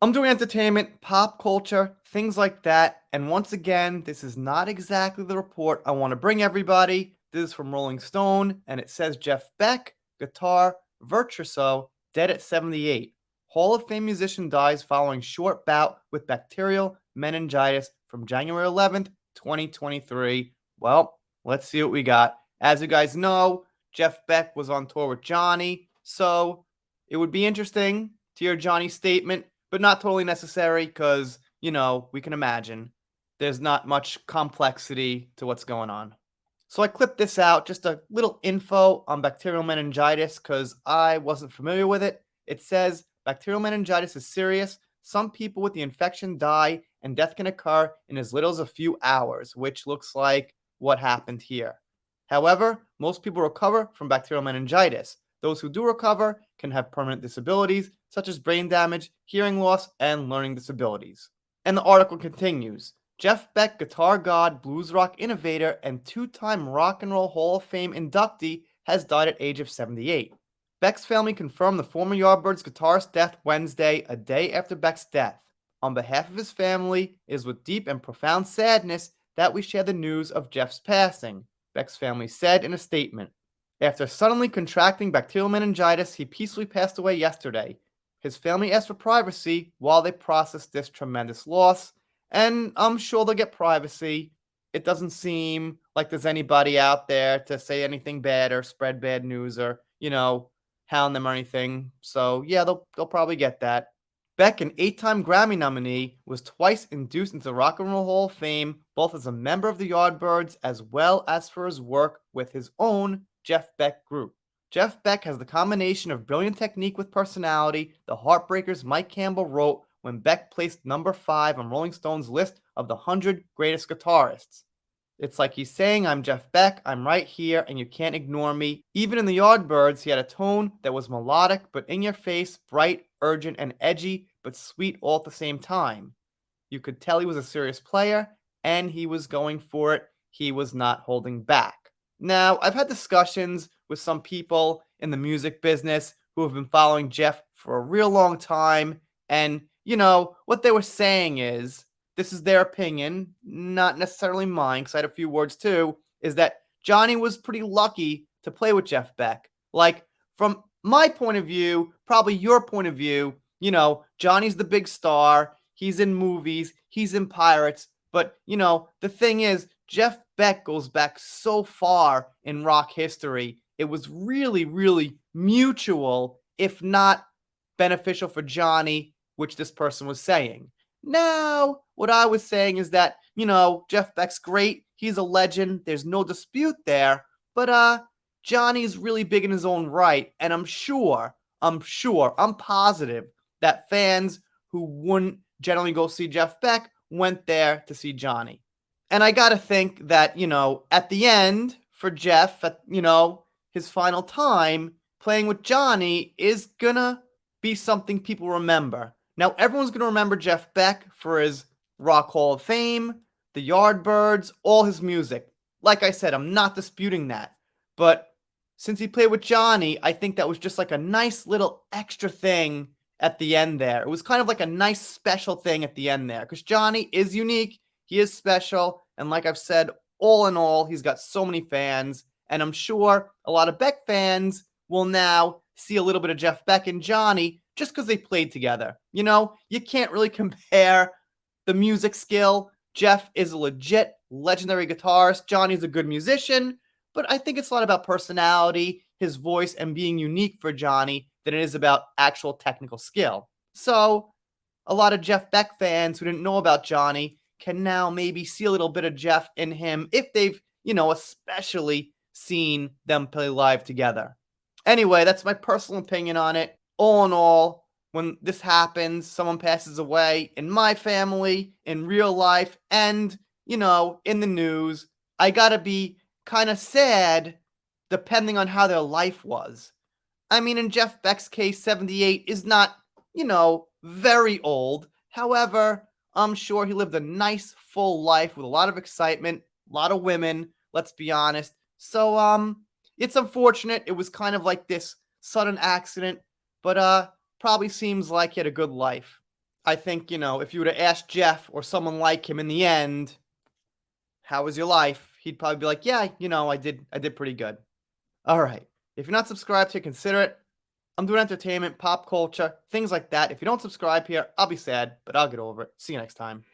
I'm doing entertainment, pop culture, things like that. And once again, this is not exactly the report I want to bring everybody. This is from Rolling Stone, and it says Jeff Beck, guitar virtuoso, dead at 78. Hall of Fame musician dies following short bout with bacterial meningitis from January 11th, 2023. Well, let's see what we got. As you guys know, Jeff Beck was on tour with Johnny, so it would be interesting to hear Johnny's statement, but not totally necessary because, we can imagine there's not much complexity to what's going on. So I clipped this out, just a little info on bacterial meningitis because I wasn't familiar with it. It says bacterial meningitis is serious. Some people with the infection die, and death can occur in as little as a few hours, which looks like what happened here. However, most people recover from bacterial meningitis. Those who do recover can have permanent disabilities, such as brain damage, hearing loss, and learning disabilities. And the article continues. Jeff Beck, guitar god, blues rock innovator, and two-time Rock and Roll Hall of Fame inductee, has died at age of 78. Beck's family confirmed the former Yardbirds guitarist's death Wednesday, a day after Beck's death. On behalf of his family, it is with deep and profound sadness that we share the news of Jeff's passing, Beck's family said in a statement. After suddenly contracting bacterial meningitis, he peacefully passed away yesterday. His family asked for privacy while they processed this tremendous loss, and I'm sure they'll get privacy. It doesn't seem like there's anybody out there to say anything bad or spread bad news or, hound them or anything. So, yeah, they'll probably get that. Beck, an 8-time Grammy nominee, was twice induced into the Rock and Roll Hall of Fame, both as a member of the Yardbirds as well as for his work with his own Jeff Beck group. Jeff Beck has the combination of brilliant technique with personality, the Heartbreakers' Mike Campbell wrote when Beck placed number 5 on Rolling Stone's list of the 100 greatest guitarists. It's like he's saying, I'm Jeff Beck, I'm right here, and you can't ignore me. Even in the Yardbirds, he had a tone that was melodic, but in your face, bright, urgent, and edgy, but sweet all at the same time. You could tell he was a serious player, and he was going for it. He was not holding back. Now, I've had discussions with some people in the music business who have been following Jeff for a real long time, and, what they were saying is, this is their opinion, not necessarily mine, because I had a few words too, is that Johnny was pretty lucky to play with Jeff Beck. Like, from my point of view, probably your point of view, Johnny's the big star. He's in movies, he's in Pirates. But, the thing is, Jeff Beck goes back so far in rock history. It was really, really mutual, if not beneficial for Johnny, which this person was saying. Now, what I was saying is that, Jeff Beck's great. He's a legend. There's no dispute there. But Johnny's really big in his own right, and I'm positive that fans who wouldn't generally go see Jeff Beck went there to see Johnny. And I got to think that, at the end for Jeff, at, his final time playing with Johnny is gonna be something people remember. Now, everyone's going to remember Jeff Beck for his Rock Hall of Fame, the Yardbirds, all his music. Like I said, I'm not disputing that. But since he played with Johnny, I think that was just like a nice little extra thing at the end there. It was kind of like a nice special thing at the end there. Because Johnny is unique, he is special, and like I've said, all in all, he's got so many fans. And I'm sure a lot of Beck fans will now see a little bit of Jeff Beck and Johnny just because they played together. You can't really compare the music skill. Jeff is a legit legendary guitarist. Johnny's a good musician, but I think it's a lot about personality, his voice, and being unique for Johnny than it is about actual technical skill. So, a lot of Jeff Beck fans who didn't know about Johnny can now maybe see a little bit of Jeff in him if they've, especially seen them play live together. Anyway, that's my personal opinion on it. All in all, when this happens, someone passes away in my family, in real life, and, in the news, I gotta be kind of sad depending on how their life was. I mean, in Jeff Beck's case, 78 is not, very old. However, I'm sure he lived a nice, full life with a lot of excitement, a lot of women, let's be honest. So, it's unfortunate. It was kind of like this sudden accident, but probably seems like he had a good life. I think, if you were to ask Jeff or someone like him in the end, how was your life? He'd probably be like, yeah, I did pretty good. All right. If you're not subscribed here, consider it. I'm doing entertainment, pop culture, things like that. If you don't subscribe here, I'll be sad, but I'll get over it. See you next time.